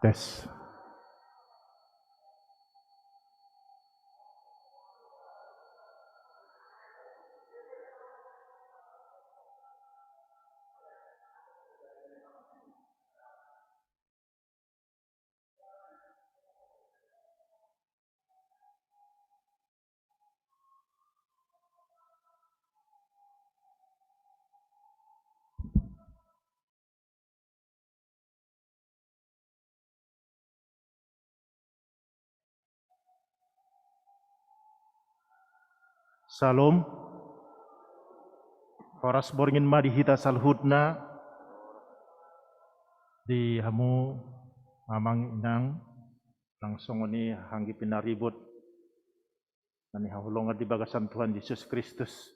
Tes. Salom. Horas boringin ma dihita salhutna di hamu mamang inang langsung ini hanggi pinaribut nani hahulongan di bagasan Tuhan Yesus Kristus.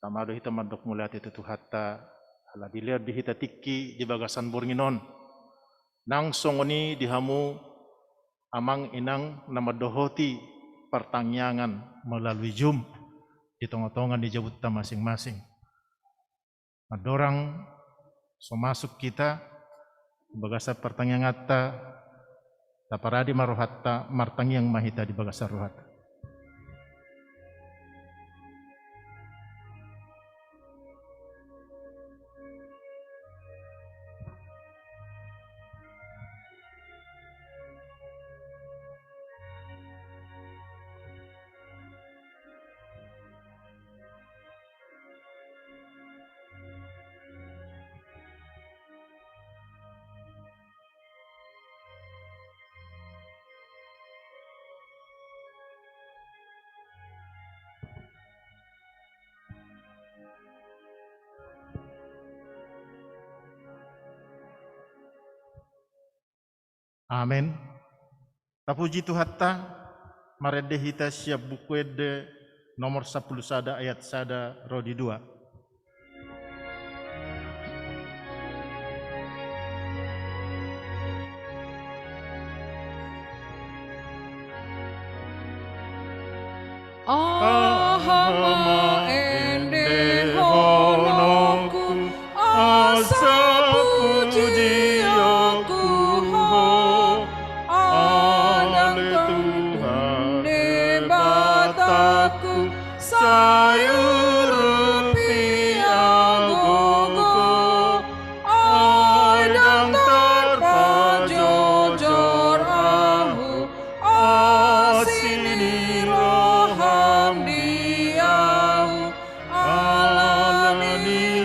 Tamado hita mandok muliat itu Tuhata ala dilihat di hita tiki di bagasan boringinon. Langsung ini di hamu amang inang nama dohoti pertanyaan melalui Zoom di tongah-tongah di jabuta masing-masing. Adorang so masuk kita bagasa pertanyaan ngata taparadi marohatta martangi yang mahita di bagasa rohata. Amin. Tapuji Tuhata, marede hita siap buku ede nomor 10 sada ayat sada rodi 2. Ahama ende honoku asa puji aku ho anang Tuhan bataku sayur piagogo adang terpajojor ahu asini roham diahu alani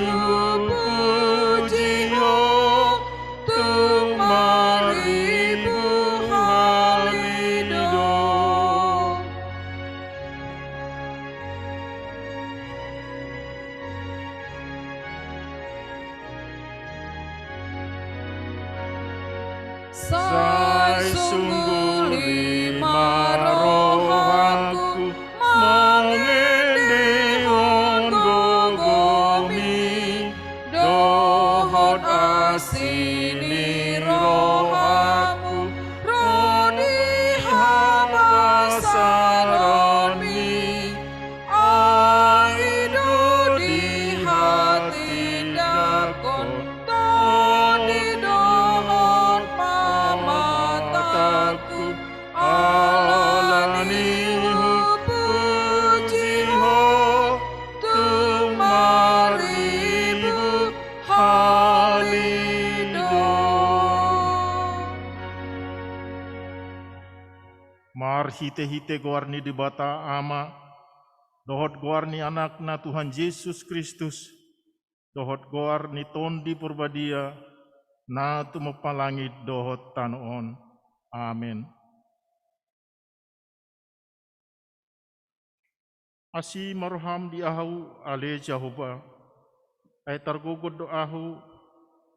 puji ho tumaribu halido. Sai sungguh lima rohaku mangende gogomi dohot asini rohaku rodi habasaroni aido di hati dakon toni dohot mamataku alani puji ho tumaribu halido. Mar hite-hite goarni di bata ama, dohot goarni anakna Tuhan Yesus Kristus, dohot goarni tondi purbadia, na tumapalangit dohot tanoon. Amin. Asi marham di ahu ale Jehovah, ay targugod do ahu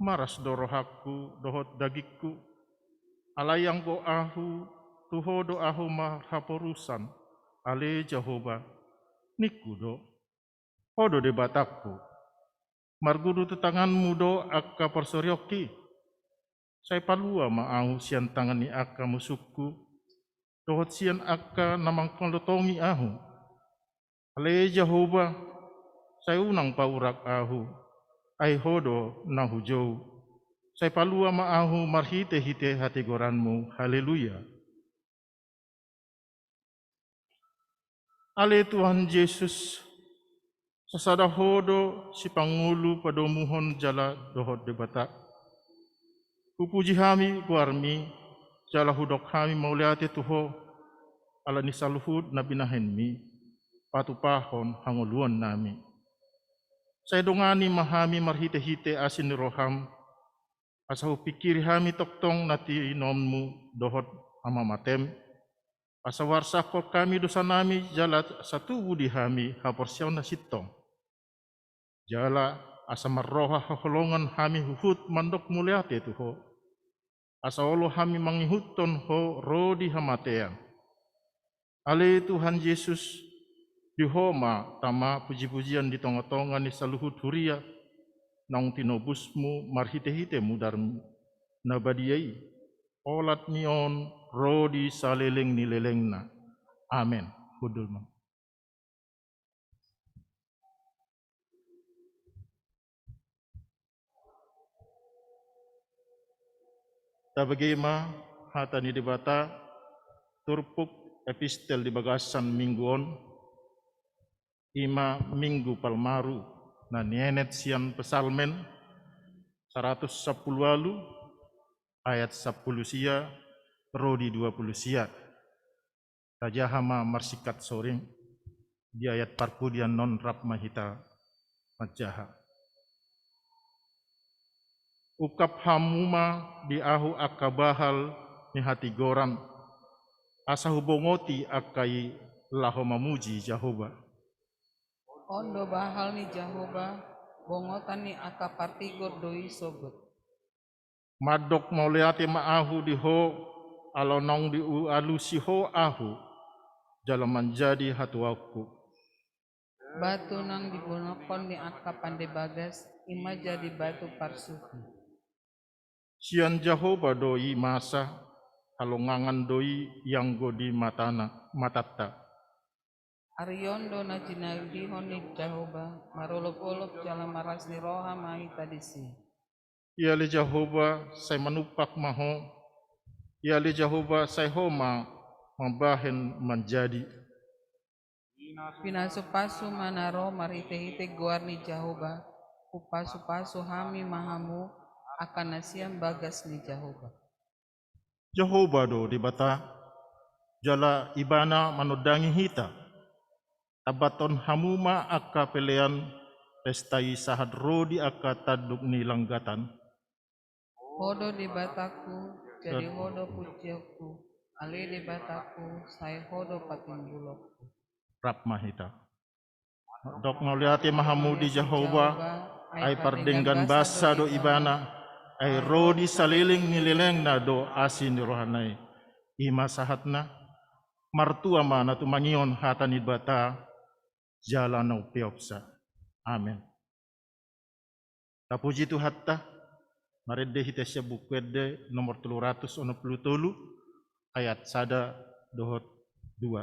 maras do rohaku dohot dagikku, alayang go ahu tuho do ahu mahaporusan ale Jehovah, nikudo hodo de batakku, margudu tetanganmu do akka persoryoki, say palua maahu sian tangani akka musukku, dohot sian akka namang kolotongi ahu, ale Jehovah, say unang paurak ahu, ay hodo na hujau, Saya palua maahu marhite-hite hati goranmu. Haleluya. Ale Tuhan Yesus, sasada hodo si Pangulu padomuhon jala dohot debata. Pupuji kami guarmi, jala hudok kami mauliate tuho, ala nisaluhud na binahenmi, patupahon hanguluan nami. Saya dongani mahami marhite-hite asin ni roham, asahu pikiri kami toktong nati nommu dohot amamatem, asa warsakot kami dosa nami jala satu budi kami haporsiaw na sitong. Jala asa marroha haholongan kami huhut mandok muliate tuho. Asa olo kami mangihuton ho rodi hamatean. Ale Tuhan Yesus dihoma tama puji-pujian di tonga-tonga ni saluhut huria nang tinobusmu marhite-hite mudarmu nabadiai olat nion rodi saleleng nilelengna. Amen. Hudulma. Tabagema hata ni debata turpuk epistel di bagasan mingguon ima minggu palmaru na nienet sian pesalmen 110 ayat 10 sia rodi 20 sia tajahama marsikat soring di ayat parpudian non rap mahita majaha. Ukap hamuma di ahu akabahal ni hati goran asa hubongoti akai laho mamuji Jahoba. Ondo bahal ni Jahoba, bongotan ni aka partigor doi sogot. Madok mauliate maahu di ho alonong di alusi ho ahu jalan menjadi hatuaku. Batu nang dibonokon ni aka pande bagas, ima jadi batu parsuki. Sian Jahoba doi masa halongangan doi yang godi matata. Ariondo na jinagdihon ni Jahoba, marolop-olop jalan maras ni roha mahita disi. Ia le Jahoba saya manupak maho, ia le Jahoba saya homa membahen menjadi. Pinasu-pasu manaro marite-hite guar ni Jahoba, upasu-pasu hami mahamu akan nasiam bagas ni Jahoba. Jahoba do di bata jala ibana manodangi hita. Tabaton hamuma aka pelean pestai sahad rodi aka taduk ni langgatan. Hodo di bataku, jadi hodo pujiaku, ale di bataku, saya hodo patimbulokku. Rap mahita. Dok ngoliati mahamudi Jahoba, ay pardenggan basa do ibana, ay rodi saliling nilileng na do asin ni rohanay. Ima sahatna, martua mana tumangion hata ni bata, jala na upiopsa. Amen. Tapuji tu hatta, marede hitesya bukwede nomor 363 ayat sada dohot 2.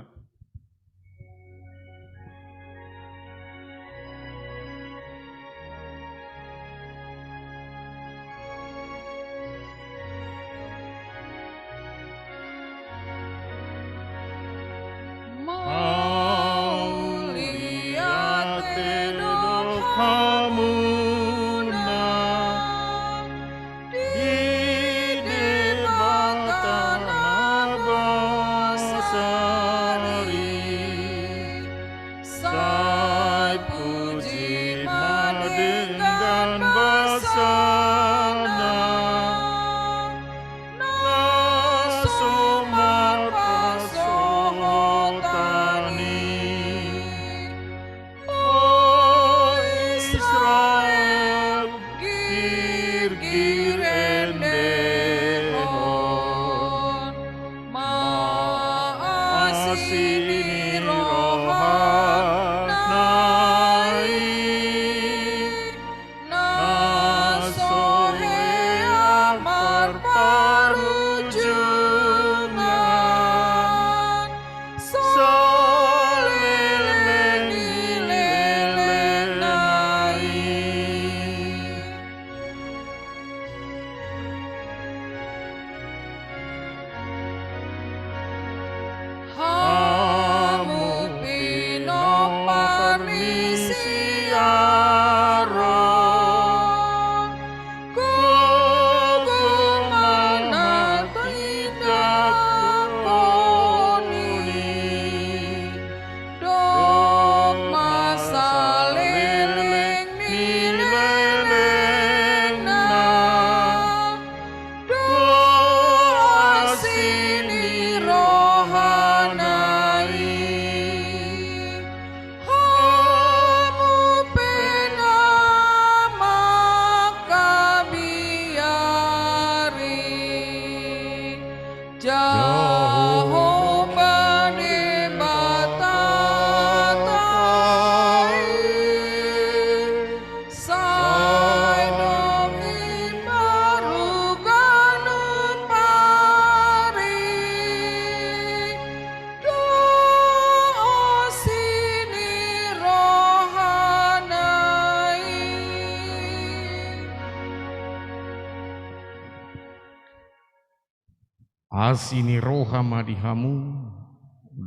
asini roha madihamu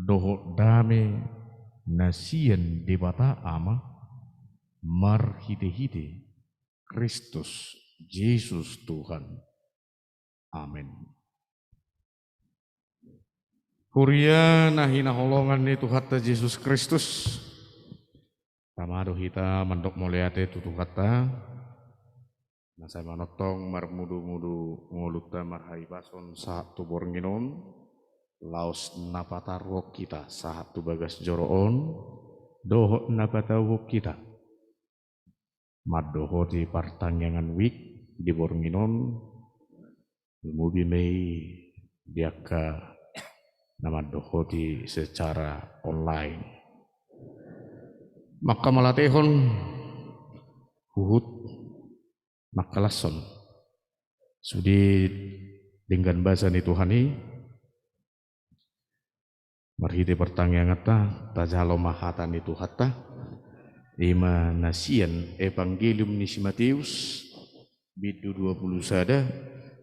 doho dame nasian debata ama marhite-hite Kristus Yesus Tuhan. Amin. Kuria nahina holongan itu kata Yesus Kristus. Tamado hita mandok moleate tutu kata. Nasai manotong marmudu-mudu ngoluta marhai bason saat tu bornginon. Laos napata ruok kita saat tu bagas joroon. Doho napata ruok kita. Madoho di pertanyaan wik di bornginon. Mubi mei diaka nama dohoti secara online. Maka malatehon huhut makalason sudi dengan bahasa ni Tuhani marhite pertanyaan ta tajalo mahata ni Tuhata lima nasian evangelium ni Matius bidu 20 sada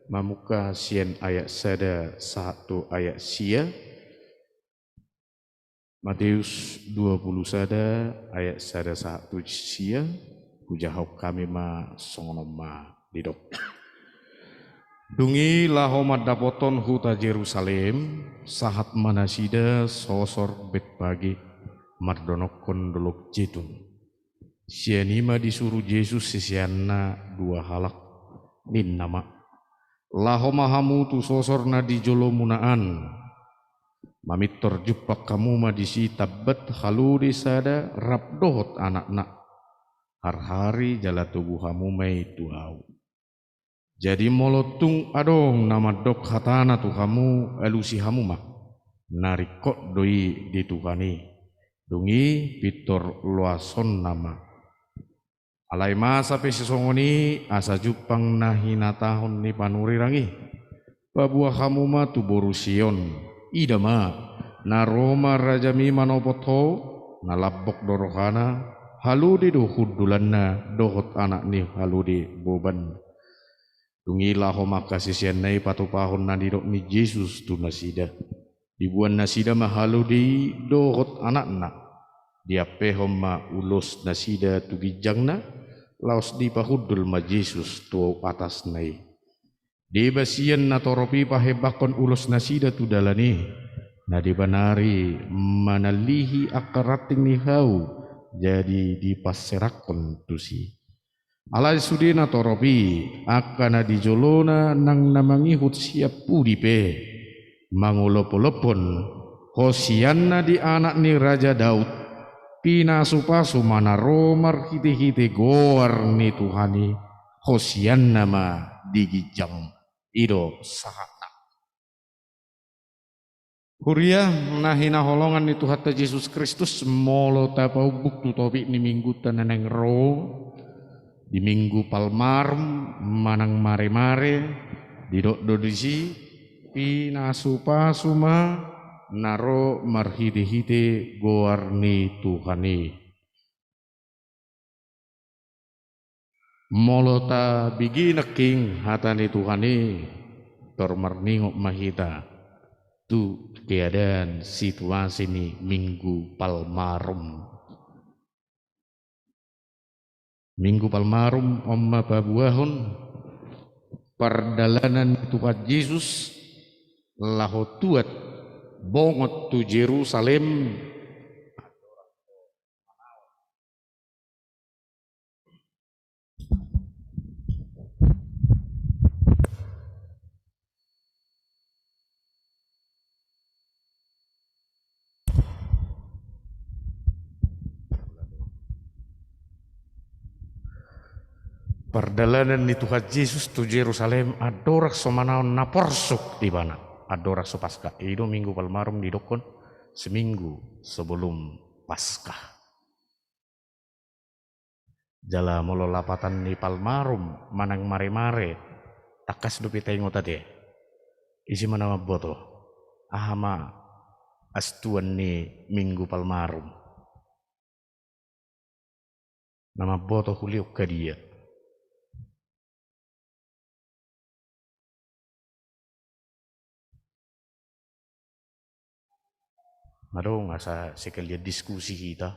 mamuka sian ayat sada 1 ayat sia Matius 20 sada ayat sada 1 sia kujahok kami ma songonoma didok dungi lahomat dapoton huta Jerusalem sahat manasida sosor bet pagi mardonokon dolok jetun sianima disuruh Yesus sisianna 2 halak nin nama lahomahamu tu sosorna di jolomunaan mamitor jupak kamu ma disi tabat halu disada rabdohot anak-anak har-hari jala tubuhamu mai tuau jadi molotung adong nama dok hatana tuhamu elusi hamu mah narikot doi di Tuhani dungi pitor luason nama alai masa pesisongoni asa jupang nahina tahun ni panuri rangi babuah hamu ma tu borusion idama naroma rajami manopoto nalabok dorohana haludi do hudulanna dohot anak ni haludi boban dungilah homa kasisian nai patupahon na didok ni Yesus tu nasida dibuan nasida mahaludi dohot anak-anak dia pehoma ulos nasida tu gijangna laos di pahudul ma Yesus tu atas nai di basian na toropi pahebakon ulos nasida tu dalani na dibanari manalihi akarating ni hau jadi dipaserakon tusi alai sudina toropi akana dijolona nang namangihut siap pudipe mangolopolopon hosianna di anak ni Raja Daud pina supasu mana romar hite-hite goar ni Tuhani hosianna ma digijang ido sahakna Kuria nahina holongan itu hatta Yesus Kristus molo tapau buktu topik ni minggu taneneng ro di minggu palmarum manang mare-mare didok dodisi pina supa suma naro marhide-hide goarni Tuhani molo ta bigi neking hatani Tuhani tor marningok mahita tu keadaan situasi ni minggu palmarum omma babuahon perdalanan Tuhan Yesus lahotuat bongot tu Jerusalem Perdalanan ni Tuhan Yesus tu Jerusalem adorak somanaon naporsuk di mana adorak so Paskah itu minggu palmarum didokon seminggu sebelum Paskah jala molo lapatan ni palmarum manang mare-mare takas dupi tengo tadi isi mana boto ahama astuan ni minggu palmarum nama boto huliuk ke dia Madong asa sekali diskusi kita.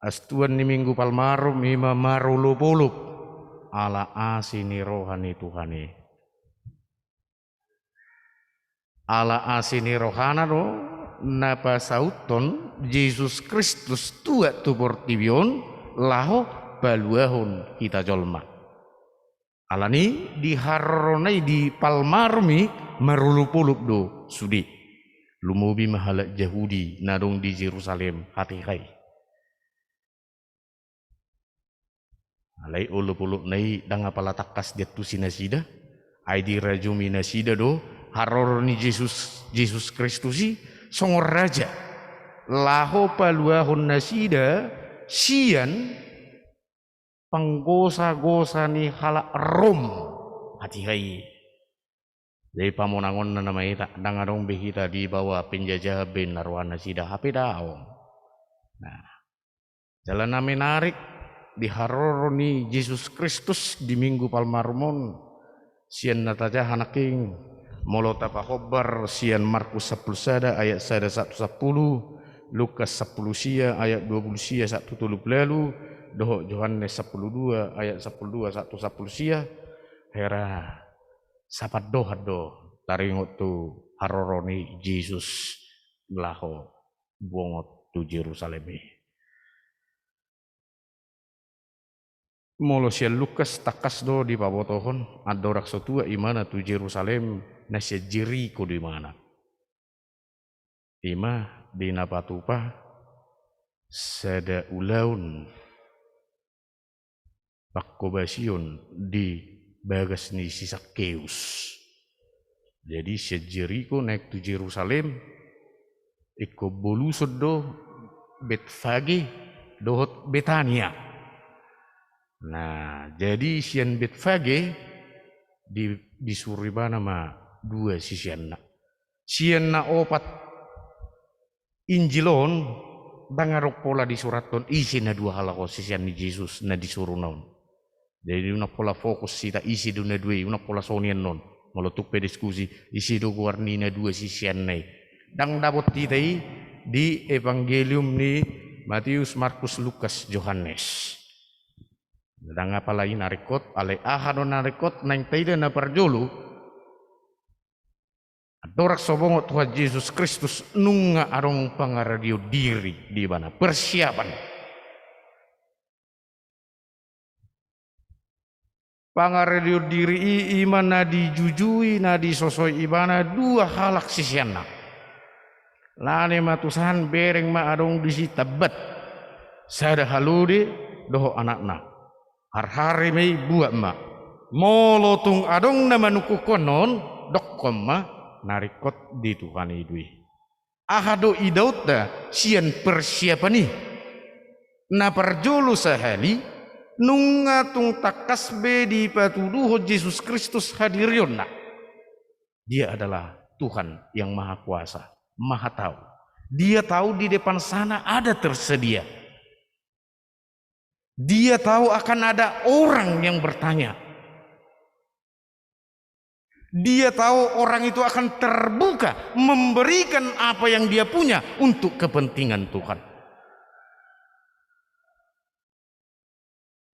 Astuan ni minggu palmarum ima marulupulup ala asini rohani Tuhani. Ala asini rohana do napa sauton Yesus Kristus tua tu portibion laho baluahun kita jolma. Alani diharonai di palmarmi marulupulup do sudi. Lumubi mahalak Yahudi nadong di Yerusalem hati hai. Alai ulupulup nai danga pala takas jatuh sinasida. Ai di rajumi nasida do haroroni Yesus Kristusi songor raja. Laho paluahun nasida sian panggosa-gosa ni halak Rom hati hai. Jadi pamonangon na namai tak dangadong behita di bawah penjajah ben narwana sida hape daong. Nah, jalan na menarik di haroroni Yesus Kristus di minggu palmarumon sian nataja hanaking molota pahobar sian Markus 10 sada ayat sada 110 Lukas 10 sia ayat 20 sia 1 tuluk lalu doh Yohanes 10:2 ayat 10:2 1 10 sia hera sapat doh taringot tu haroroni Yesus laho bongot tu Yerusalem. Molo sia Lukas takas do di pabotohon adorak sotua imana tu Yerusalem na sia Jeriko di mana. Ima di napatupa sada ulaun pakkobasion di bagas ni si Sakkeus. Jadi sia Jeriko naik tu Yerusalem iko bolusod do Betfage dohot Betania. Nah, jadi sian Betfage disuruh nama dua si sian na opat Injilon dangarok pola di suraton isi na dua halako si sian ni Yesus na disuruh naon. Jadi una pola fokus sita isi do na dua una pola sonian non molotuk pe diskusi isi do warni na dua si sian nai. Dang dapat titai di evangelium ni Matius, Markus, Lukas, Yohanes. Dang apalagi narikot ale ahado narikot nang taida na parjolo adorak sobongot Tuhan Yesus Kristus nunga arong pangaradio diri di mana persiapan pangaradio diri iman na dijujui na disosoi ibana dua halak sisianna lane matusan bereng ma arong disi tabat sada haludi doho anakna har-hari mei buat ma molotung adong nama nuku konon dokkom ma narikot di Tuhan idui ahado idaut da sian persiapan ni na parjolo sahali nungatung takas be di patuduho Yesus Kristus hadirion na dia adalah Tuhan yang maha kuasa maha tahu dia tahu di depan sana ada tersedia. Dia tahu akan ada orang yang bertanya. Dia tahu orang itu akan terbuka memberikan apa yang dia punya untuk kepentingan Tuhan.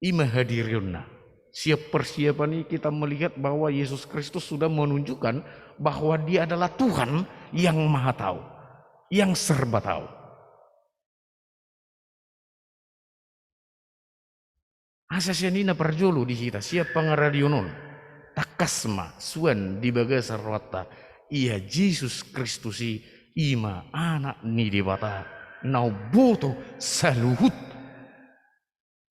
Ima hadiruna. Siap persiapan ini kita melihat bahwa Yesus Kristus sudah menunjukkan bahwa dia adalah Tuhan yang maha tahu, yang serba tahu. Asasianina parjolo di kita siap pangaradionon takasma suan di baga sarwata ia Yesus Kristusi ima anak ni debata nau boto saluhut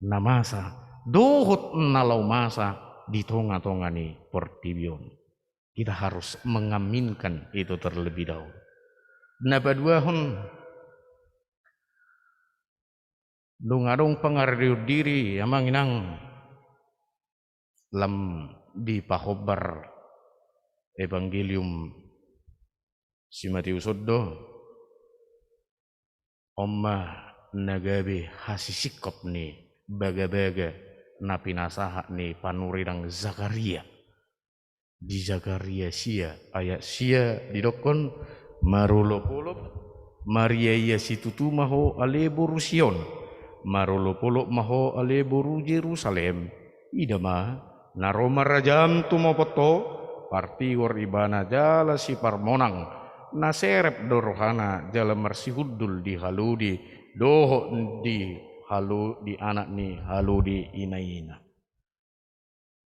namasa dohot nalau masa di tonga-tonga ni portibion kita harus mengaminkan itu terlebih dahulu. Nabaduahon lungadong pangaradio diri amang inang lam di pahobar evangelium si Matius Oddo omma nagabe hasisikop ni baga-baga napinasaha ni panurirang Zakaria di Zakaria sia ayat sia didokon marolopolop Maria ia situtu maho ale boru Sion marolopolop maho ale boru Jerusalem idama naroma rajam tumopoto parti war ibana jala si parmonang naserep dorohana jala marsihudul di haludi doho di halu di anak ni haludi inaina.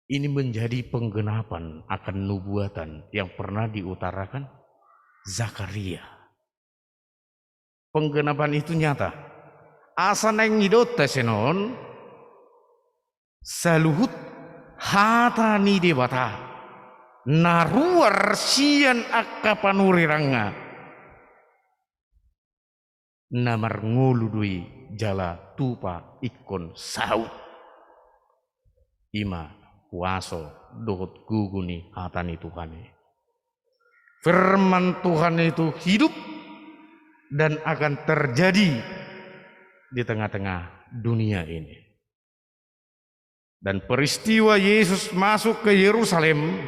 Ini menjadi penggenapan akan nubuatan yang pernah diutarakan Zakaria. Penggenapan itu nyata. Asa neng ngidot senon saluhut hata ni debata naruar sian akka panuriranga namar ngoludui jala tupa ikon saut ima puaso dohot guguni hatani Tuhan. Firman Tuhan itu hidup dan akan terjadi di tengah-tengah dunia ini. Dan peristiwa Yesus masuk ke Yerusalem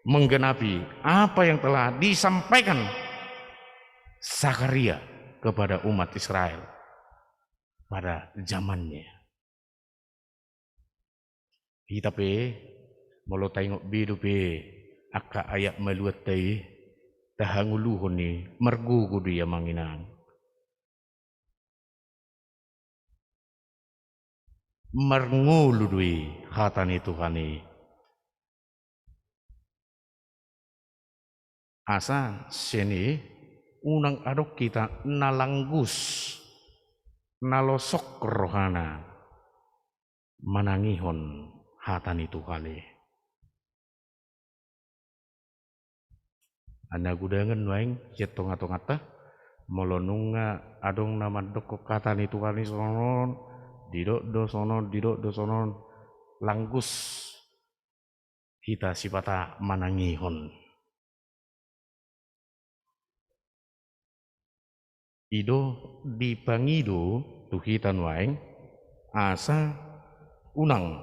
menggenapi apa yang telah disampaikan Zakaria kepada umat Israel pada zamannya. Kita molo tengok bidu aka ayat maluat tay tahanguluhon ni margugo dia manginang. Marngulu dui hatani Tuhani. Asa sini unang adok kita nalanggus nalosok rohana manangihon hatani Tuhani. Anda gudangan waing jetong-atong-ata molonunga adong nama doko katani Tuhani sonon didok do sonon langgus kita sipata manangihon. Ido di pangido tuhitan waing asa unang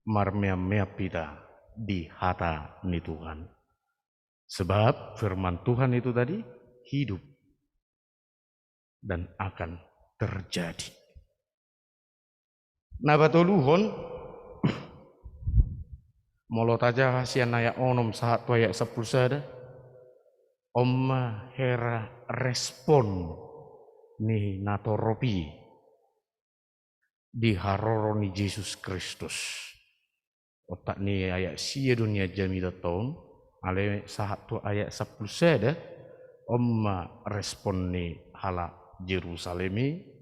marmea-mea pita di hata ni Tuhan. Sebab firman Tuhan itu tadi hidup dan akan terjadi. Nabatoluhon molot aja hasian ayat onom saat ayat 10 sada Omma hera respon ni natoropi di haroro ni Yesus Kristus. Otak ni ayat sia dunia jamida tahun ale saat tu ayat 10 sada omma respon ni hala Jerusalemi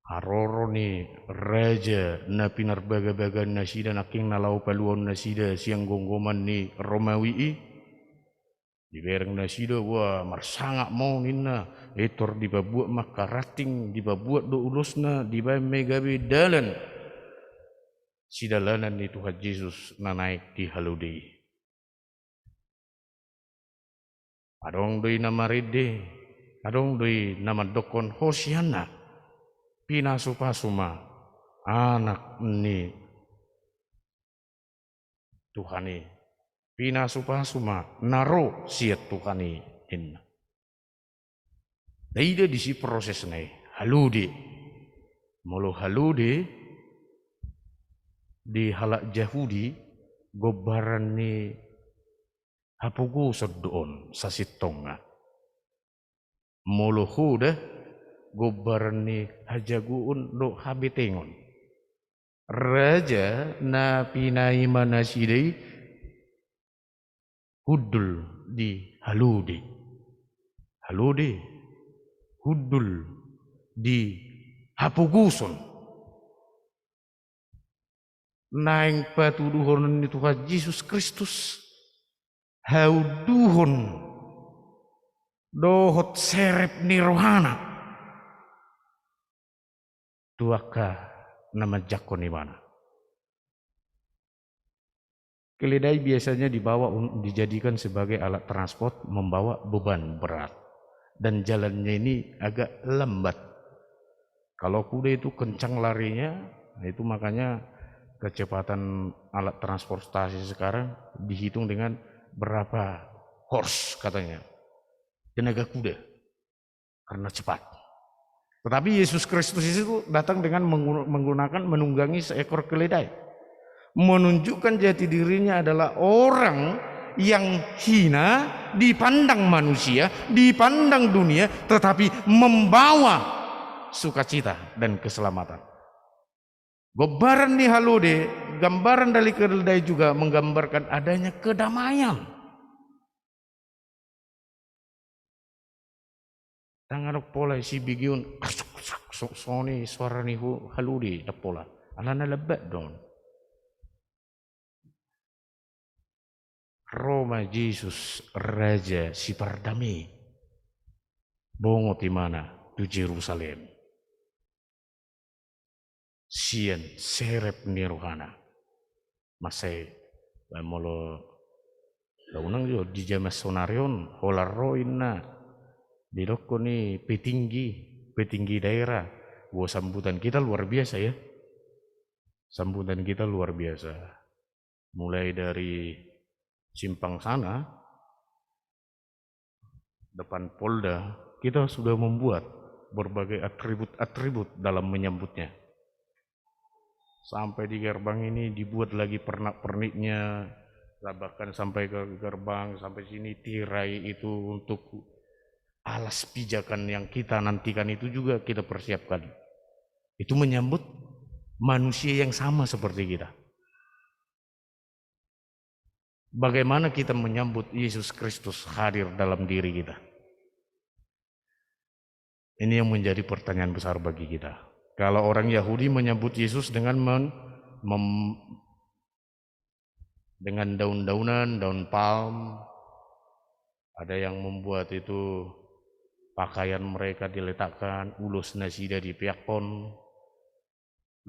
haroro ni raja na pinarbaga-baga nasida naking nalau paluon nasida siang gonggoman ni Romawi di bereng nasida wah marsangak mau nina etor dibabuat makarating dibabuat do ulusna dibae megabe dalan sidalanan ni Tuhan Yesus na naik di haludi adong doi nama rede adong doi nama dokon Hosiana pinasupasuma anak ni Tuhani pinasupasuma naro siat Tuhani inna. Daida di si proses nai haludi molo haludi di halak Yahudi gobaran ni hapugu sedon sasitonga molo huda gobaran ni hajaguun do habitengon raja na pinai manasidai hudul di haludi hudul di hapuguson naing patuduhon ni Tuhan Yesus Kristus hauduhon dohot serep ni rohana tuaka nama jakon ni mana. Keledai biasanya dijadikan sebagai alat transport membawa beban berat dan jalannya ini agak lambat. Kalau kuda itu kencang larinya, itu makanya kecepatan alat transportasi sekarang dihitung dengan berapa horse katanya, tenaga kuda, karena cepat. Tetapi Yesus Kristus itu datang dengan menunggangi seekor keledai, menunjukkan jati dirinya adalah orang yang hina dipandang manusia, dipandang dunia, tetapi membawa sukacita dan keselamatan. Gobaran di halode, gambaran dari keledai juga menggambarkan adanya kedamaian. Tangan pola si bigiun soni suara ni halode da pola. Alana lebat don. Roma Yesus Raja si pardami. Bongo di mana? Di Jerusalem. Sien serep nirohana. Masai molo launang yo di jama sonarion holaroin na. Didoko ni petinggi daerah. Gua sambutan kita luar biasa ya. Sambutan kita luar biasa. Mulai dari simpang sana, depan Polda, kita sudah membuat berbagai atribut-atribut dalam menyambutnya. Sampai di gerbang ini dibuat lagi pernak-perniknya, bahkan sampai ke gerbang, sampai sini tirai itu untuk alas pijakan yang kita nantikan itu juga kita persiapkan. Itu menyambut manusia yang sama seperti kita. Bagaimana kita menyambut Yesus Kristus hadir dalam diri kita? Ini yang menjadi pertanyaan besar bagi kita. Kalau orang Yahudi menyambut Yesus dengan dengan daun-daunan, daun palm, ada yang membuat itu pakaian mereka diletakkan, ulus nasida di piakon,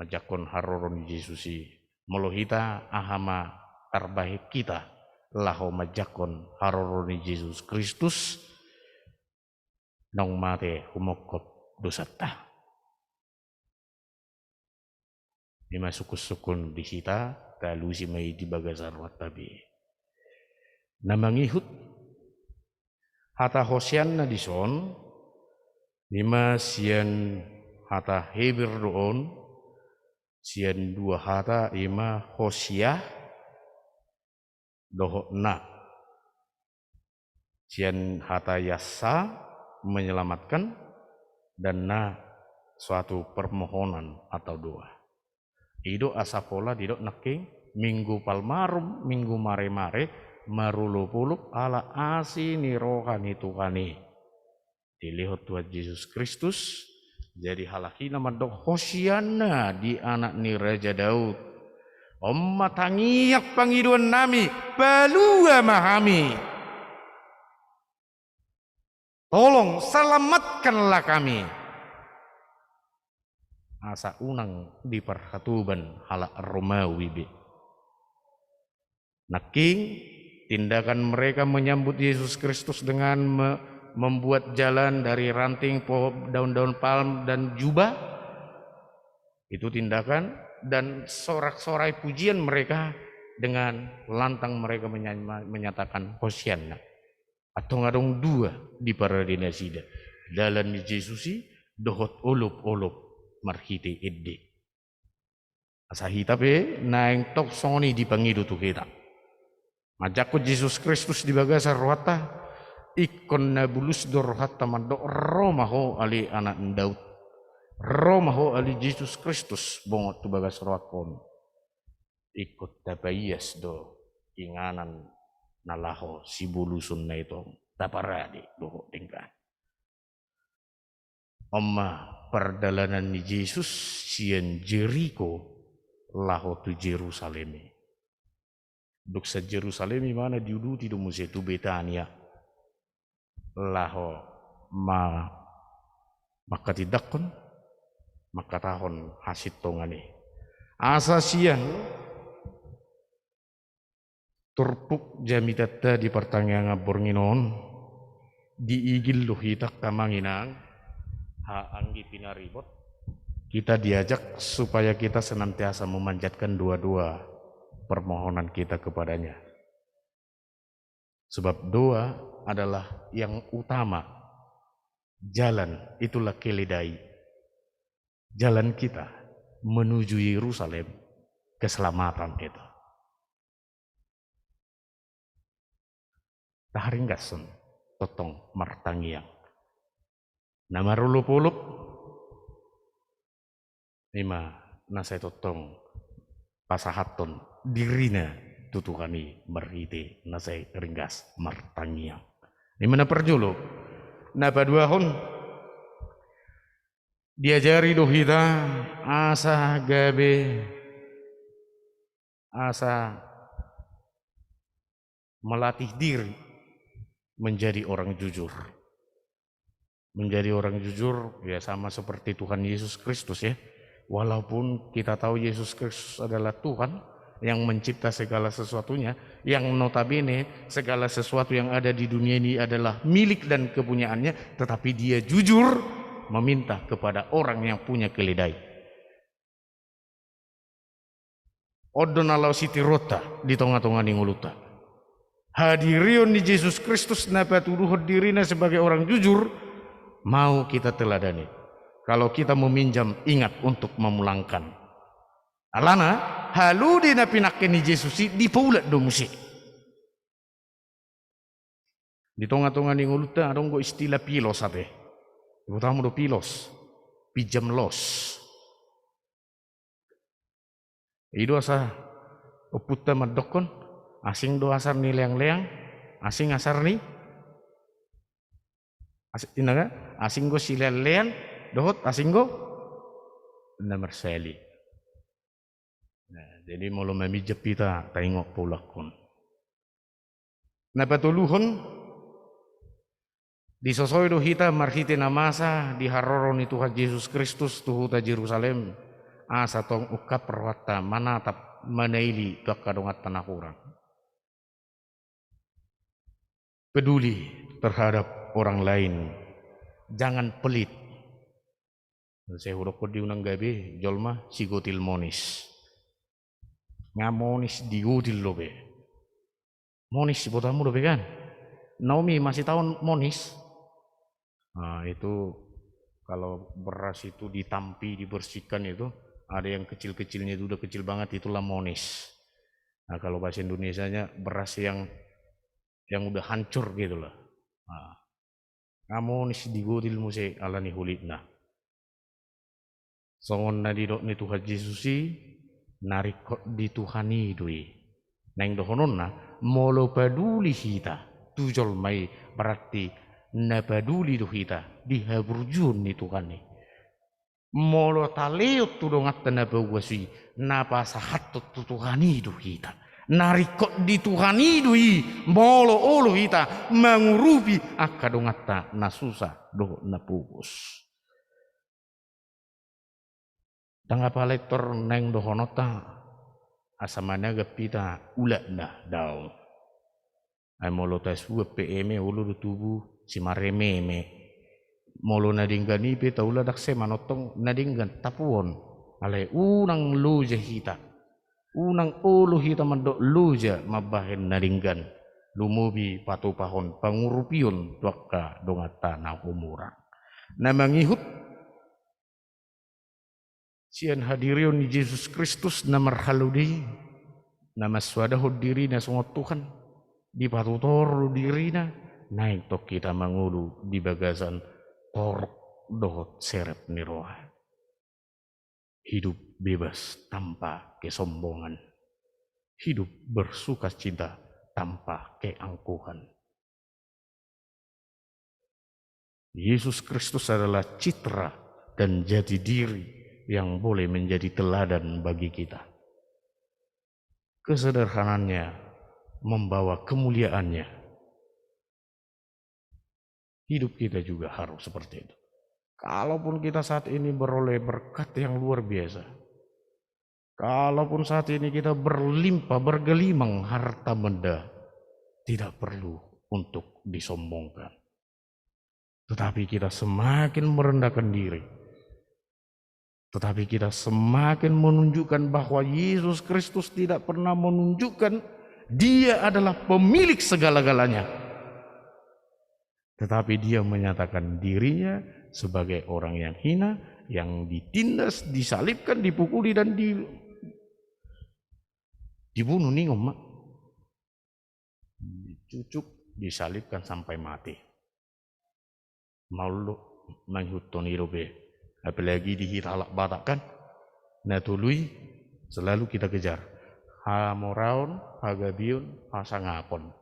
majakon haroron Yesusi, melohita ahama terbaik kita, laho majakon haroron Yesus Kristus, nong mate humokot dosata. Lima sukus-sukun di kita, kalu si may di bagasar watabi. Namangihut, hata Hosian na dison, lima sian hata Heber doon, sian dua hata ima Hosiah, doho na. Sian hata Yassa menyelamatkan, dan na suatu permohonan atau doa. Ido asapola didok naking minggu palmarum, minggu mare-mare, marulupuluk ala asini rohani tukani. Dilihat Tuhan Yesus Kristus, jadi halakina mandok Hosiana di anak ni Raja Daud. Omma tangiyak pangiduan nami, balua mahami. Tolong selamatkanlah kami. Asa unang di perhatuban halak Romawi be. Naking tindakan mereka menyambut Yesus Kristus dengan membuat jalan dari ranting pohon daun-daun palm dan jubah. Itu tindakan, dan sorak-sorai pujian mereka dengan lantang mereka menyatakan Hosianna. Atau ngadong dua di paradinasida. Dalam Yesusi dohot olup-olup marhite edde. Asahi tapi naeng tok soni di pangidu tu kita. Majakut Yesus Kristus di bagasar rohata ikon nabulus dorhata mandok romaho ali anak Daud. Romaho ali Yesus Kristus bongot tu bagas rohakon. Ikut tabayas do inganan nalaho si bulusun na ito taparadi doho tingkan. Oma perjalanan ni Yesus sian Jericho laho tu Jerusalem. Duk sa Jerusalem mana diudu ti do muse tu Betania. Laho makatidakon makatahon hasit tongani. Asa sian turpuk jamitata di pertanyaan bornginon diigil lohitak kamanginang ha anggi pinaribot kita diajak supaya kita senantiasa memanjatkan doa-doa permohonan kita kepadanya. Sebab doa adalah yang utama. Jalan itulah keledai. Jalan kita menuju Yerusalem, keselamatan itu. Taharinggasun totong martangiang. Nama rulup-ulup lima nasai totong pasahaton dirina tutukani merhite nasai ringgas martangiang. Lima na perjuluk. Napa dua hon diajari dohita asa gabe asa melatih diri menjadi orang jujur. Menjadi orang jujur ya sama seperti Tuhan Yesus Kristus ya. Walaupun kita tahu Yesus Kristus adalah Tuhan yang mencipta segala sesuatunya, yang notabene segala sesuatu yang ada di dunia ini adalah milik dan kepunyaannya, tetapi dia jujur meminta kepada orang yang punya keledai. Odon alau siti rota di tengah-tengah ninguluta. Hadirion di Yesus Kristus napa tuduh dirina sebagai orang jujur, mau kita teladani. Kalau kita meminjam, ingat untuk memulangkan. Alana halu di napinakken ni Yesus di paulat do musik. Di tengah-tengah ninguluta adong go istilah pilos ate. Utama do pilos, pinjam los. Ido asa oputta madokon. Asing do asar ni leang-leang, asing asar ni asing go silalean dohot asing go nomor seli. Nah, jadi mau memijep kita tengok pulakon. Napa tuluhon disosoi do hita marhite namasa di haroron itu Tuhan Yesus Kristus tuhuta Jerusalem asa tong ukap perwata manatap manaili takadongat tanah kurang. Peduli terhadap orang lain, jangan pelit. Saya huruf diunang gabe, jolma sigotil monis. Ngamonis digotil lobe. Monis si botamu lobe kan? Naomi masih tahu monis. Nah itu kalau beras itu ditampi, dibersihkan itu ada yang kecil-kecilnya itu udah kecil banget, itulah monis. Nah kalau bahasa Indonesianya beras yang udah hancur gitu loh. Nah, kamu nis digodil muse alani hulitna. Songon na didok ni Tuhan Yesusi narikot di Tuhani dui. Neng dohonon na molo paduli hita tujol mai berarti na paduli do hita dihaburjun ni Tuhan ni. Molo taleot tudongat na bawasi napa sahatot Tuhani do hita. Narikot di Tuhan idui molo olo hita mengurupi akadongata nasusa do napubus. Tangapa lektor neng dohonota asamana gapita ulat dah daun. Ay molo tes PM ulu do tubuh si mareme molo nadinggan ipe taula dakse manotong nadinggan tapuon ale unang luje hita. Unang ulu hita mandok luja mabahin naringgan lumubi patupahon pangurupion tuakka dongata na umurang. Na mangihut sian hadirion ni Yesus Kristus na marhaludi na maswadahod diri na sungot Tuhan di patutor diri na naik tok kita mangulu di bagasan torok dohot serep ni roha. Hidup bebas tanpa kesombongan. Hidup bersuka cita tanpa keangkuhan. Yesus Kristus adalah citra dan jati diri yang boleh menjadi teladan bagi kita. Kesederhanaannya membawa kemuliaannya. Hidup kita juga harus seperti itu. Kalaupun kita saat ini beroleh berkat yang luar biasa, kalaupun saat ini kita berlimpah, bergelimang harta benda, tidak perlu untuk disombongkan. Tetapi kita semakin merendahkan diri, Tetapi kita semakin menunjukkan bahwa Yesus Kristus tidak pernah menunjukkan Dia adalah pemilik segala-galanya. Tetapi Dia menyatakan dirinya sebagai orang yang hina, yang ditindas, disalibkan, dipukuli, dan dibunuh ningom, mak. Dicucuk, disalibkan sampai mati. Maulu manghutoni robe. Apalagi di Hiralak Batak kan, natului selalu kita kejar. Hamoraon, hagabiun, hasangapon.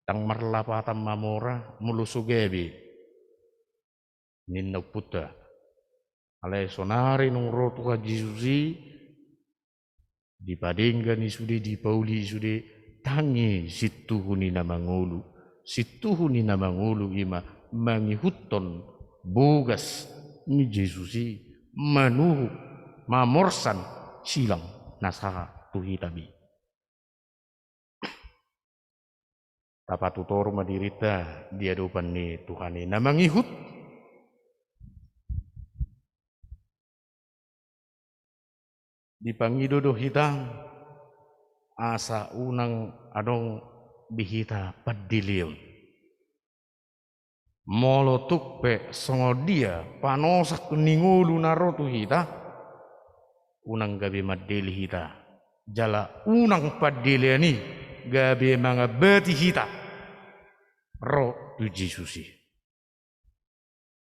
Tang marlapatan mamora mulusugebi. Ninno puta. Alai sonari nung rotu Jisusi dipadinggan isudi dipauli isudi tangi situhuni namangulu. Situhuni namangulu ima mangihuton bogas ni Jesusi manuhu mamorsan silang nasaha tuhi tabi. Tapatutor madirita dia dupan ni Tuhani namangihut. Dipangidodo hitang asa unang adong bihita padilion. Molotuk pe songodia panosak ningulu narotu hita unang gabi madeli hita jala unang padeliani gabi mga beti hita ro tu Jesusi.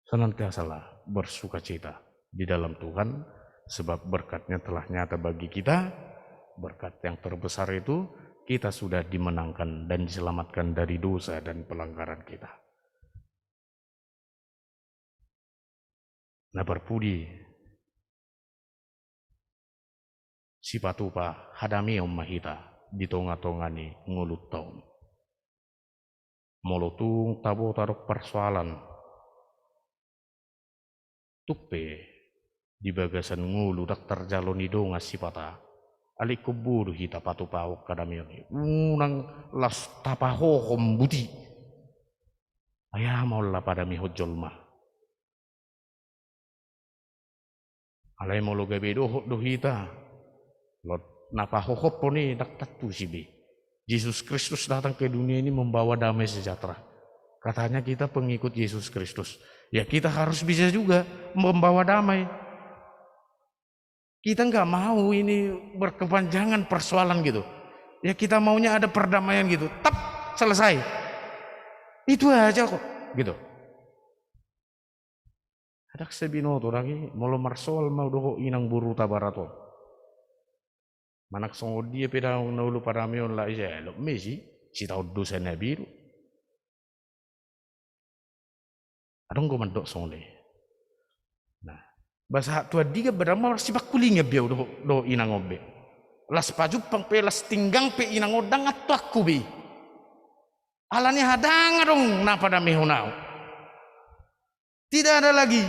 Senantiasalah bersuka cita di dalam Tuhan, sebab berkatnya telah nyata bagi kita. Berkat yang terbesar itu kita sudah dimenangkan dan diselamatkan dari dosa dan pelanggaran kita. Na berpudi si patupa hadami mahita di tonga-tongani ngulut taum. Molotung tabo tarok persoalan tupe di bagasan ngulu dak terjaloni donga si pata ali kuburu hita patupa awak kadami unang las tapahohom buti ayah maulah pada mi hojol mah. Alai molo gabe dohita lot napahohop poni dak tatu sibi. Yesus Kristus datang ke dunia ini membawa damai sejahtera. Katanya kita pengikut Yesus Kristus. Ya kita harus bisa juga membawa damai. Kita nggak mau ini berkepanjangan persoalan gitu. Ya kita maunya ada perdamaian gitu. Tap, selesai. Itu aja kok gitu. Ada sebinoto lagi molo marsol mau doho inang buru tabarato. Manak songo dia pedang naulu paramion la ija lo mesi si tau dosa nabiru. Adong go mandok songle. Nah, bahasa tua diga beramal si bakulinga biau do inang obe. Las pajupang pe las tinggang pe inang odang atau aku bi. Alani hadang dong na pada mehonau. Tidak ada lagi.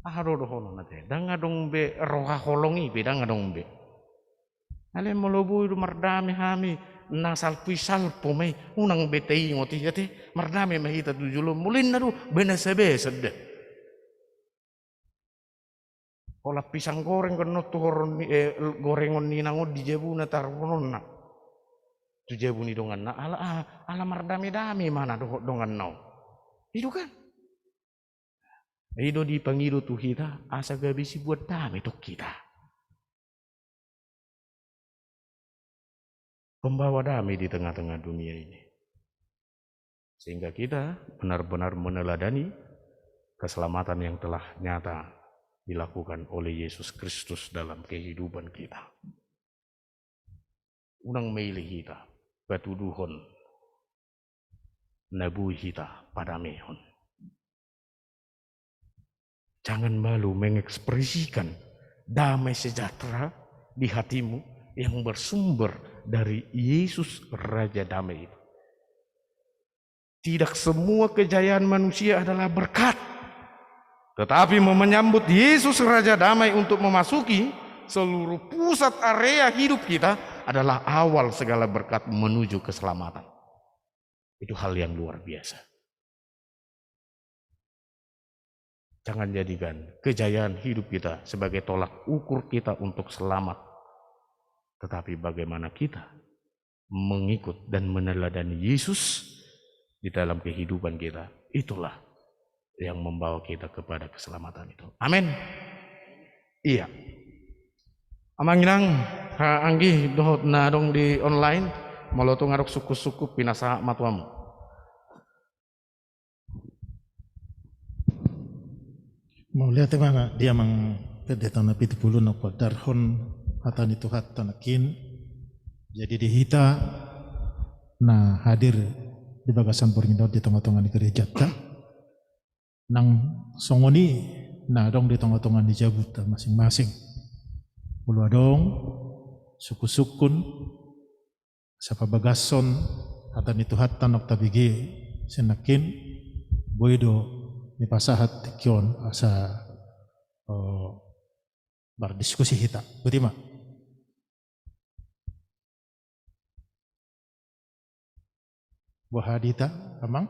Aharo dohono nate. Danga dong be roha holongi be danga dong be. Ale molobu mardami hami nang salpui salpo mai unang betei ngoti yate mardami mahita tujulo mulin naru bena sebe sedde. Ola pisang goreng kono tuhor gorengon ni nango di jebu na taronon na. Tu jebu ni dongan na ala mardami dami mana dongan nau. Itu kan. Itu dipanggil tuh kita asa gabisi buat damai tuh kita. Pembawa damai di tengah-tengah dunia ini. Sehingga kita benar-benar meneladani keselamatan yang telah nyata dilakukan oleh Yesus Kristus dalam kehidupan kita. Unang meili kita, batu duhon, nabu kita pada mehon. Jangan malu mengekspresikan damai sejahtera di hatimu yang bersumber dari Yesus Raja Damai itu. Tidak semua kejayaan manusia adalah berkat, tetapi menyambut Yesus Raja Damai untuk memasuki seluruh pusat area hidup kita adalah awal segala berkat menuju keselamatan. Itu hal yang luar biasa. Jangan jadikan kejayaan hidup kita sebagai tolak ukur kita untuk selamat. Tetapi bagaimana kita mengikut dan meneladani Yesus di dalam kehidupan kita. Itulah yang membawa kita kepada keselamatan itu. Amin. Iya. Amanginang ha anggi dohot na dong di online moloto ngarok suku-suku pinasa matuamu. Mau lihat mana dia mang pendeta na 70 na darhon hatan itu hatan kin. Jadi di hita na hadir di bagasan Boringdo di tengah-tengah di gereja ta. Nang songoni na dong di tengah-tengah di jabut masing-masing. Puluh dong suku-sukun sapa bagason hatan itu hatan ok tabigi senakin boydo ni pasahat kion asa berdiskusi hita. Butima. Buah hadita amang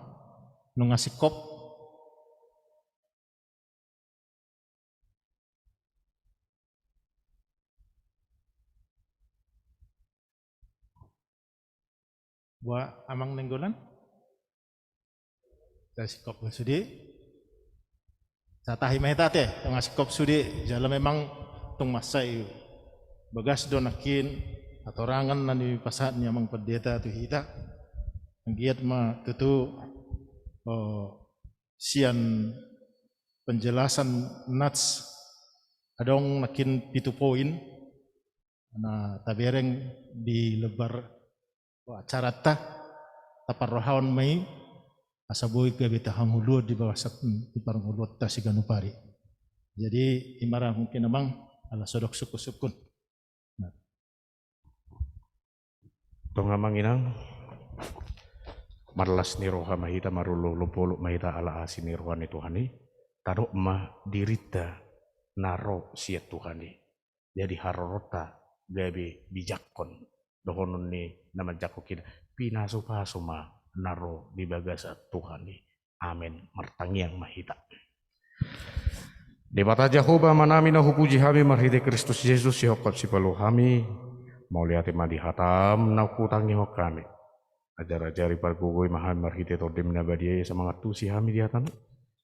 nungasih kop buah amang nenggolan dari sikop sudi satahi mehta teh tengah sikop sudi jalan memang tung masai bagas donakin atau rangan nani pasahan yang mang pendeta tu hita giat ma tutu sian penjelasan nats adong nakin pitu poin na tabereng di lebar acara ta tapar rohawan mai asaboy gabi tahang hulud di bawah di parang hulud ta si ganupari. Jadi imara mungkin namang ala sodok suku-sukun. Tong amanginang marlas ni roha mahita marulo lopolo mahita ala asin ni roha ni Tuhani taro ma dirita naro siat Tuhani. Jadi harorota gabi bijakon dohonon ni nama jakokin pinasupaso ma naro di bagasa Tuhani. Amin. Martangiang mahita. Debata Jehovah manami na hupuji hami marhide Kristus Yesus sihokot si palu hami mau lihat madi hatam na kutangi hok kami. Ajar-ajari pargugoi mahan marhite todem na badia semangat tu si hami di hatan.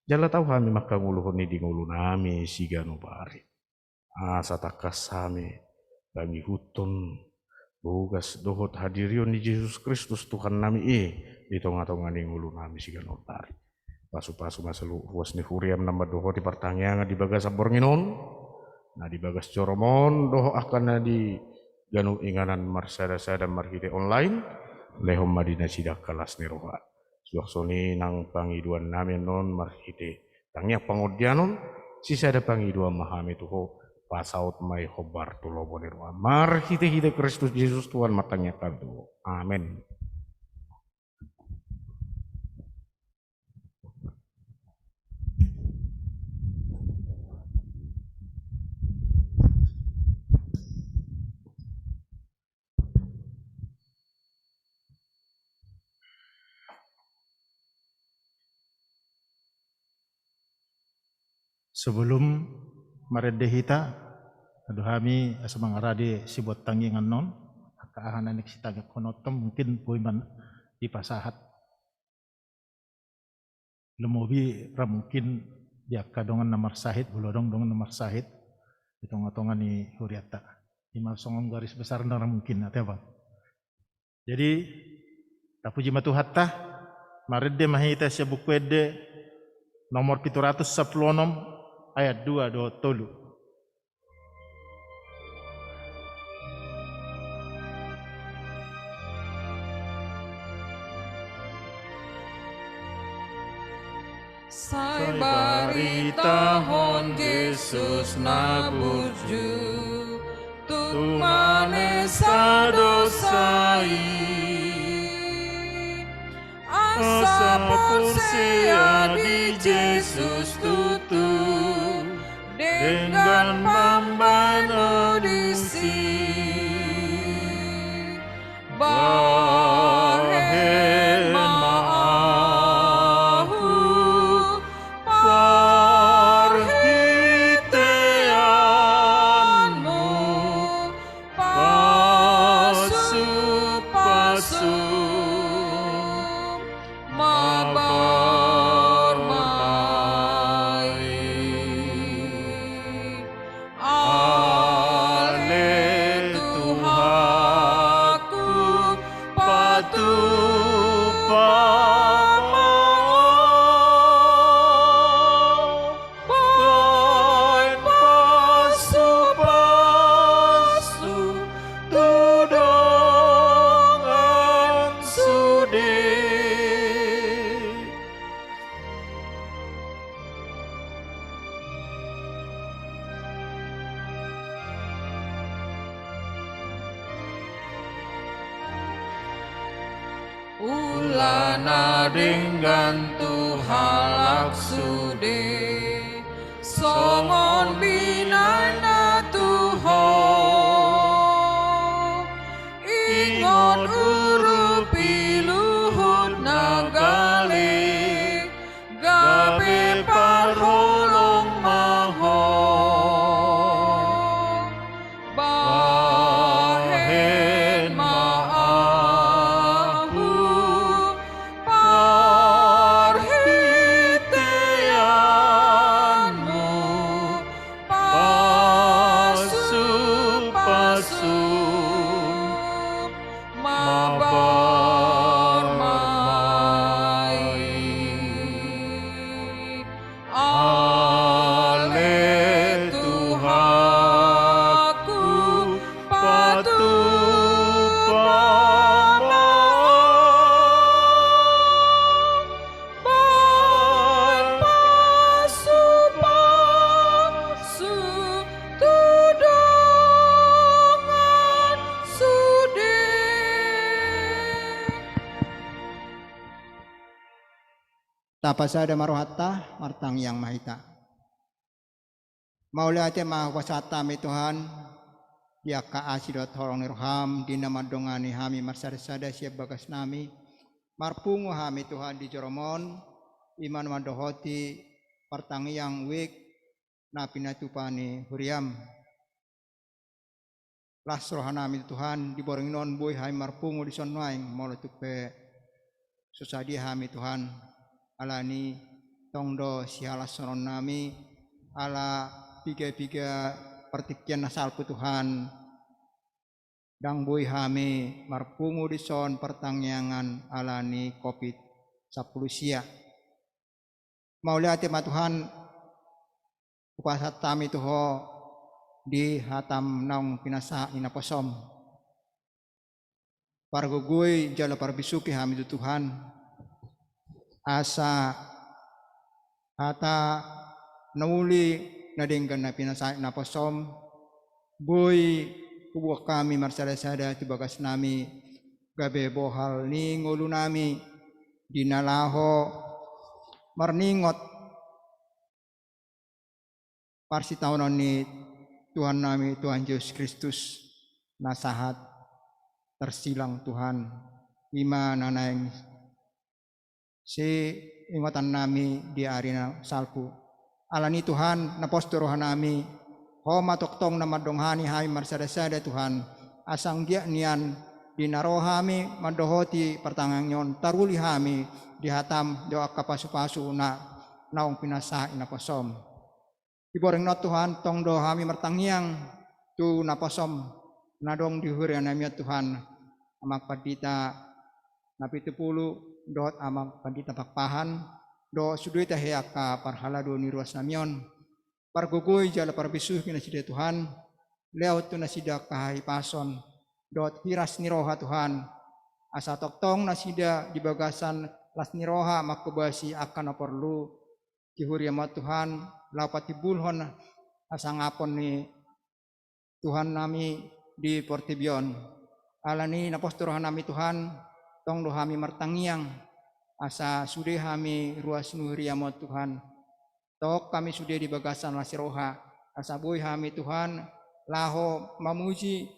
Jala tahu hami maka nguluhon ni di ngulu nami si ganu pari. Asa takas hami bagi hutun bugas dohot hadirion di Yesus Kristus Tuhan nami di tengah-tengah ni ngulu nami si ganu pari. Pasu-pasu masalu ruas ni huriam nambah dohot di pertanyaan di bagas abornginon. Nah di bagas coromon doho akan na di ganu inganan marsada-sada marhite online. Lehom madina sidak kelas ni roha. Suaksoni nang pangiduan namin non marhite. Tangyak pangodianon sisa ada pangiduan mahami tuho pasaut mai hobar tulobo ni roha. Marhite hite Kristus Yesus Tuhan matangnya kantu. Amin. Sebelum maredehita aduh kami asamang arade si buat tanggingan non kaahanan si tagak konotom mungkin puiman di pasahat lemobi ra mungkin dia kadongan namar sahid bulodong dongan namar sahid di tonga-tonga ni huriata lima songong garis besar na mungkin ate bang. Jadi tapuji matu hatta marede mahita sia bukwede nomor 716 ayat 2 do tolu. Sai baritahon Yesus nabuju tung manesa dosai asa pun sea di Yesus tutu dengan membano disi bahen maahu Ulana dengan Tuhan sude songon binana Tuhan ingon urupi luhur nagale gabe parholong maho bahen maahu parhiteanmu pasu mabar mai ale Tuhanku patu pasu tudongan sude. Tapasada marohata martang yang mahita. Mauliate mahwasata mi Tuhan ya ka asidot holong nirham dina madongani hami marsada-sada siap bagas nami marpungu hami Tuhan di joromon iman madohoti partang yang wik napina tupani huriam lasrohanami Tuhan di boreng non boy hai marpungu di sonwaing molotupe susadi hami Tuhan alani tongdo sialas sonon nami ala piga-piga pertikian nasalku Tuhan dang boy hami marpungu di son pertangyangan alani COVID 10 sia mauliate ma Tuhan upasat tami tuho di hatam naung pinasa inaposom pargugui jala parbisuki hami tu Tuhan asa hata nauli nadenggan na pinasa inaposom boy kubuak kami marsada-sada tubagas nami gabe bohal ni ngulu nami dinalaho marningot parsi tahunan ni Tuhan nami Tuhan Yesus Kristus nasahat tersilang Tuhan ima nanaing si ingatan nami di arena salpu alani Tuhan napostorohan nami ho matoktong na madonghani hai marsada-sada Tuhan asang dia nian dinarohami madohoti pertangangyon taruli hami dihatam doa kapasu-pasu na naung pinasa inaposom iboreng not Tuhan tong do hami mertangiang tu naposom nadong dihurian nami Tuhan amak padita napi 10 dot amak padita pakpahan do suduita heaka parhalado ni ruas namion pargugui jala parbisuh kina sida Tuhan leot tu nasida kahai pason dot hiras niroha Tuhan asa toktong nasida di bagasan las niroha makubasi akan perlu kihuriama Tuhan lapati bulhon asa ngapon ni Tuhan nami di Portibion alani napostorohan nami Tuhan tong do hami martangiang asa sude hami ruas nuhuriama Tuhan tok kami sude di bagasan lasiroha asa boy hami Tuhan laho mamuji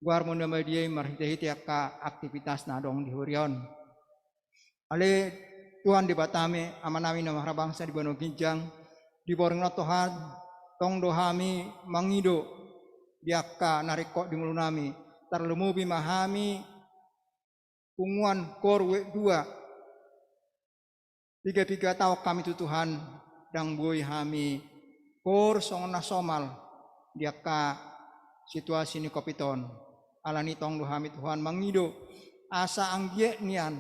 guar munda media marhiti ka aktivitas nadong di hurion ale Tuhan di batame amanami na mahrabangsa di Bano Ginjang di boreng Tuhan tong do hami mangido diaka nariko di mulu nami tarlumubi mahami punguan korwe 2 tiga tahu kami tu Tuhan dang boy hami kor songon nasomal diaka situasi ni kopiton alani tong do hami Tuhan mangido asa anggie nian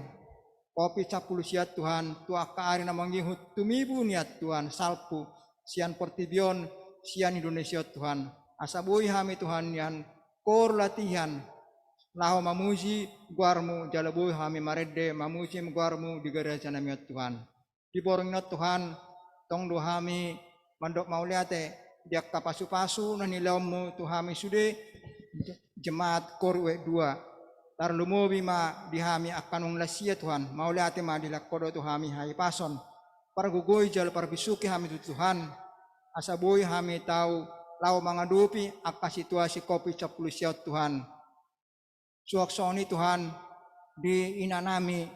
kopi 10 siat Tuhan tua kaari na manggihut tumibu niat Tuhan salpu sian Portibion sian Indonesia Tuhan asa bui hami Tuhan nian kor latihan laho mamuji guarmu jala bui hami maredde mamuji guarmu di gereja namiot Tuhan di borongna Tuhan tong do hami mandok mauliate diak kapasu-pasu na nilaumu Tuhami sude jemaat korwe 2 tar lumobi ma dihami akan unglasia Tuhan mauliate ma dilakkodo Tuhami hai pason pargugoi jal parbisuki hami tu Tuhan asa boy hami tahu lau mangadupi akka situasi kopi 10 siat Tuhan suaksoni Tuhan di inanami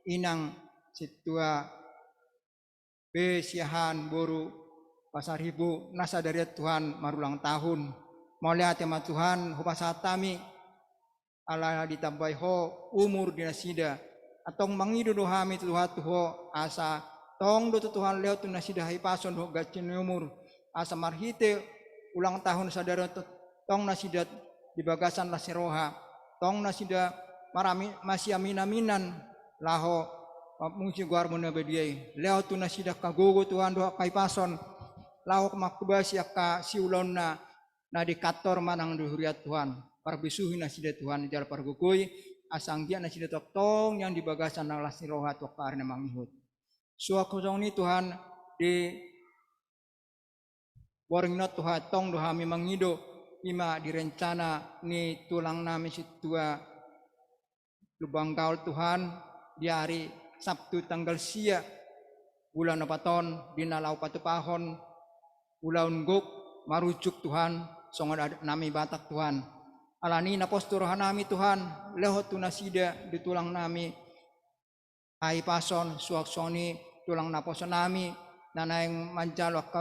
inang situa besiahan boru pasar ibu nasa dari Tuhan marulang tahun mau lihat tema Tuhan hupasatami ala ditambai ho umur dinasida atong mangido do hami Tuhan tuho asa tong do Tuhan leo tu nasida hai pason ho gacin umur asa marhite ulang tahun sadara tong nasida di bagasan lasiroha tong nasida marami masih aminaminan laho musi guar muna bediai leo tu nasida kagogo Tuhan do kai pason laho makubasi akka siulon na di kantor manang duhuriat Tuhan parbisuhi nasida Tuhan jal pargugoi asang dia nasida tong yang di bagasan nang lasiroha to karna manghut suakosong ni Tuhan di boringna Tuhan tong do hami mangido ima direncana ni tulang nami situa lubang gaul Tuhan di hari Sabtu tanggal sia bulan apaton dina lau patupahon ulaun guk marujuk Tuhan songon nami batak Tuhan alani napostur hanami Tuhan lehot tunasida di tulang nami hai pason suaksoni tulang naposon nami nanaing manjalok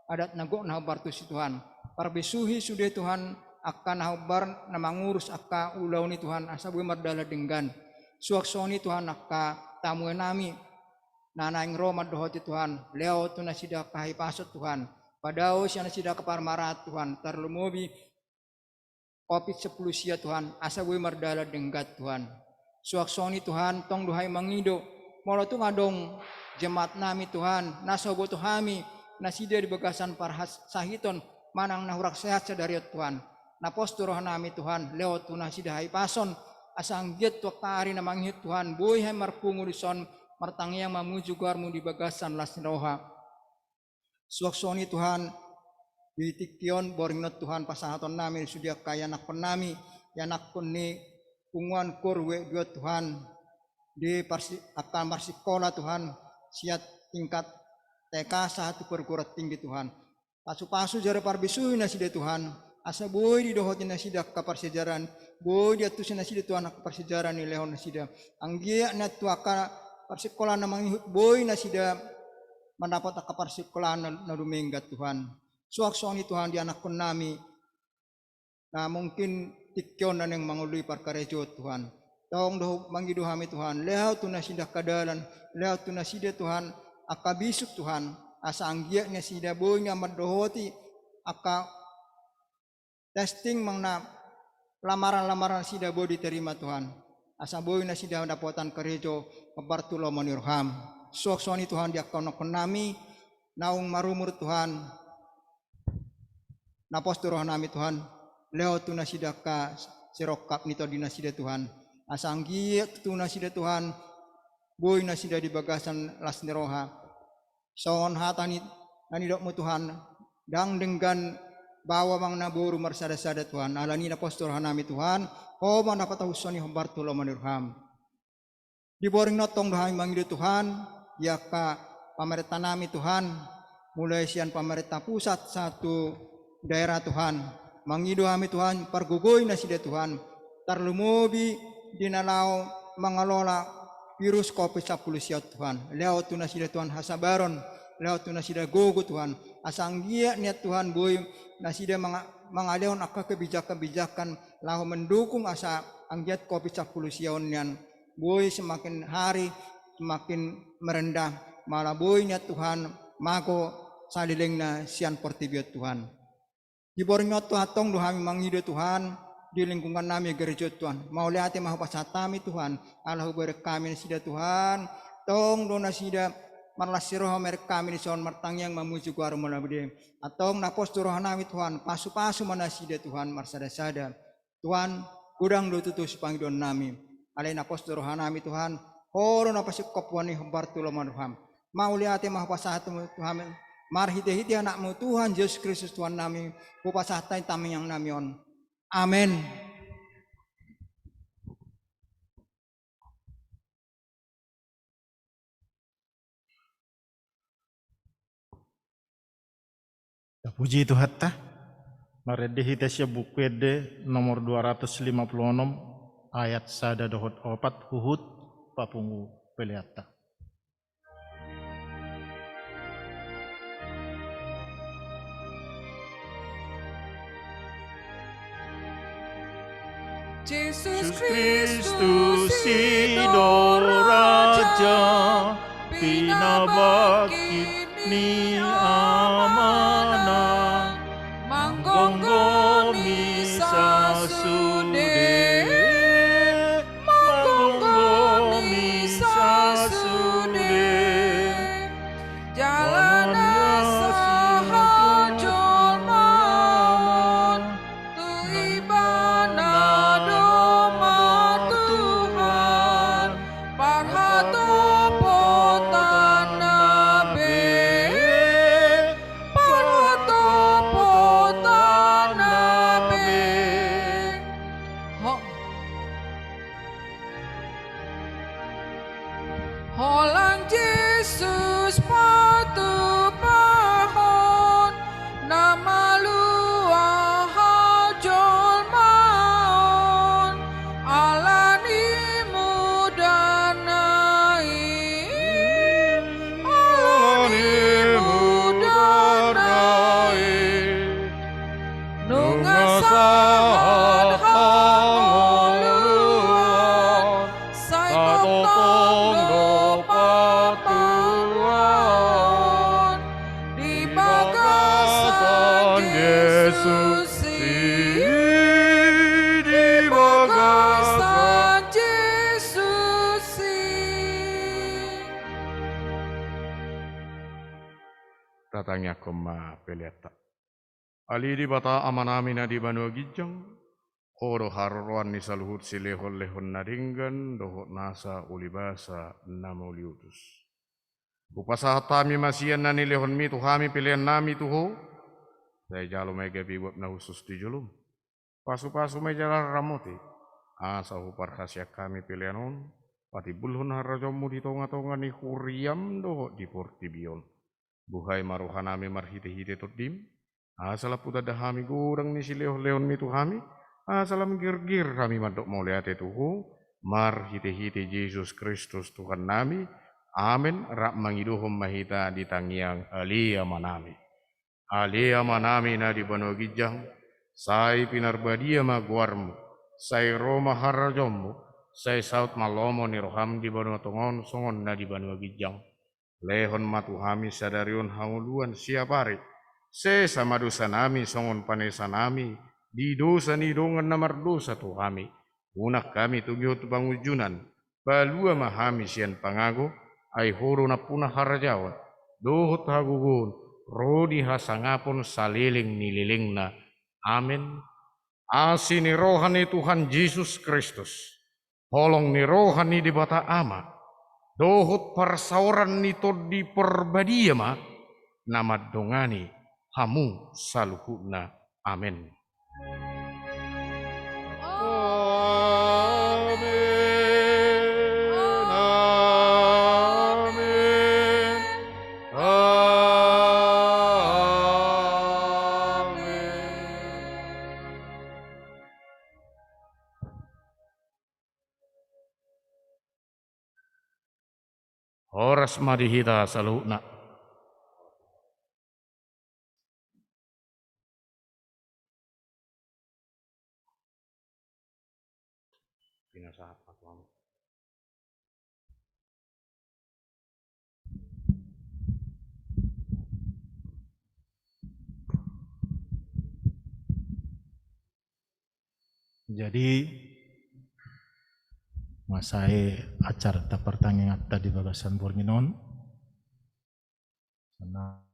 adat nagok na bartu si Tuhan parbisuhi sude Tuhan akan habar na mangurus akka ulaw ni Tuhan asabu mardala denggan suaksoni Tuhan akka tamu nami nanaing Roma dohoti Tuhan leo tunasida kahai pasot Tuhan padao siya nasida kaparmarat Tuhan tarlumobi kopi 10 sia Tuhan asa gue mardala denggat Tuhan suaksoni Tuhan tong duhai mangido molo tu ngadong jemaat nami Tuhan nasobo tuhami nasida di bagasan parhas sahiton manang nahurak sehat sadari Tuhan napostur nami Tuhan lewat tu nasida hai pason asang giat tu kari na manghit Tuhan boy hai marpungurison martangyang mamuju guarmu di bagasan lasroha suaksoni Tuhan di tiktion boringnot Tuhan pasahaton nami sudia kaya anak penami yanak ni punguan korwe dua Tuhan di akan marsikola Tuhan siat tingkat TK satu perguruan tinggi Tuhan pasu-pasu jare parbisuhi nasida Tuhan asa boy di dohotin nasida ka persejaran boy di atusin nasida Tuhan ka persejaran ni lehon nasida anggia na tuaka persikola namang boy nasida mendapat ka persikola na duminggat Tuhan suaksoni Tuhan di anak nami na mungkin tikyon na neng mangului parkarejo Tuhan tong do mangido hami Tuhan lehaw tu nasida kadalan lehaw tu nasida Tuhan akabisuk Tuhan asa anggia nya sida boy nya madohoti aka testing mangna lamaran-lamaran sida boy diterima Tuhan asa boy na sida dapotan karejo kabartulo manirham suaksoni Tuhan di akono nami naung marumur Tuhan napostur nami Tuhan leo tu nasida ka sirokap nito di nasida Tuhan asanggi tu nasida Tuhan boy nasida di bagasan lasneroha son hatani nanidok mo Tuhan dang denggan bawa mang naboru marsada-sada Tuhan alani napostur nami Tuhan o manapatahusoni hambartulo manirham di boring notong dahay mangido Tuhan ya ka pamerintah nami Tuhan mulai sian pemerintah pusat satu daerah Tuhan mangido kami Tuhan pargugoy na sida Tuhan tarlumobi dinalaw mangalala virus COVID 10 siya Tuhan leo tu na sida Tuhan hasabaron leo tu na sida gogo Tuhan asanggia niat Tuhan boy na sida mangaleon akka kebijakan laho mendukung asa anggiat COVID 10 siya nian boy semakin hari semakin merendah malah boy niat Tuhan mako salileng na sian portibiot Tuhan di boringot Tuhan tong do hami mangido Tuhan di lingkungan kami gereja Tuhan. Mau lihat maha pasatami Tuhan. Allah berek kami sida Tuhan. Tong dona sida marlas roh merek kami di son martang yang memuju guar mulabde. Atong napos roh nami Tuhan. Pasu-pasu mana sida Tuhan marsada-sada. Tuhan gudang do tutus pangidon nami. Alai napos roh nami Tuhan. Horo napasik kopwani hembar tuloman Tuhan. Mau lihat maha pasatami Tuhan. Marhite-hite anakmu Tuhan Yesus Kristus Tuhan nami. Kupasatai tami yang namion. Amin. Puji Tuhan ta. Marede hita siya bukwede nomor 256 ayat sada dohot opat huhut papungu peleata. Yesus Kristus Sido Raja pinabakit ni amana manggonggomi sasude manggonggomi sasude jalan sahajol mamon tu ibana doma Tuhan parhato potana be parhato potana be Holang Yesus patu pahon nama luah hajol maon alani mudanai alani mudanai nungasahan hangoluan saikotong patuan di bagasan Yesus di bagasan Yesus Datangnya koma peliata. Ali di bata amanamina di Banua Gijang. Oro haruan ni saluhut silehon lehon naringgan dohot nasa ulibasa nama uliutus. Upasa hatami masian nani lehon mi tuhami pilihan nami tuho. Saya jalo mega biwak na husus di julum. Pasu-pasu mejalar ramoti. Asa hupar khasya kami pilihan on. Pati bulhun harajomu di tonga-tonga ni huriam dohot di portibion. Buhay maruhanami marhite-hite todim. Asala puta dahami gurang ni silehon-lehon mi tuhami. Asalam gir-gir kami madok mau lihat tuhu. Mar hite-hite Yesus Kristus Tuhan nami. Amin. Rak mangiduhum mahita di tangiang alia manami. Alia manami na di Banua Gijang. Sai pinarbadia maguarmu. Sai Roma harajommu. Sai saut malomo ni roham di Banua Tongon songon na di Banua Gijang. Lehon matuhami sadarion hauluan siapari. Se sama dosa nami songon panesa nami. Di dosa ni dongan namar dosa tuhami. Unak kami tugiho tu pangujunan. Balua mahami sian pangago. Ai horo na punah harajawat. Dohot hagugun. Rodi hasangapon saliling nililingna. Amin. Asi ni rohani Tuhan Yesus Kristus. Holong ni rohani di bata ama. Dohot parsauran ni todi perbadiama. Nama dongani hamu saluhuna. Amin. Horas madihita saluhuna. Pinasahat aku. Jadi masai acara ta pertanyaan di bagasan Borminon. Karena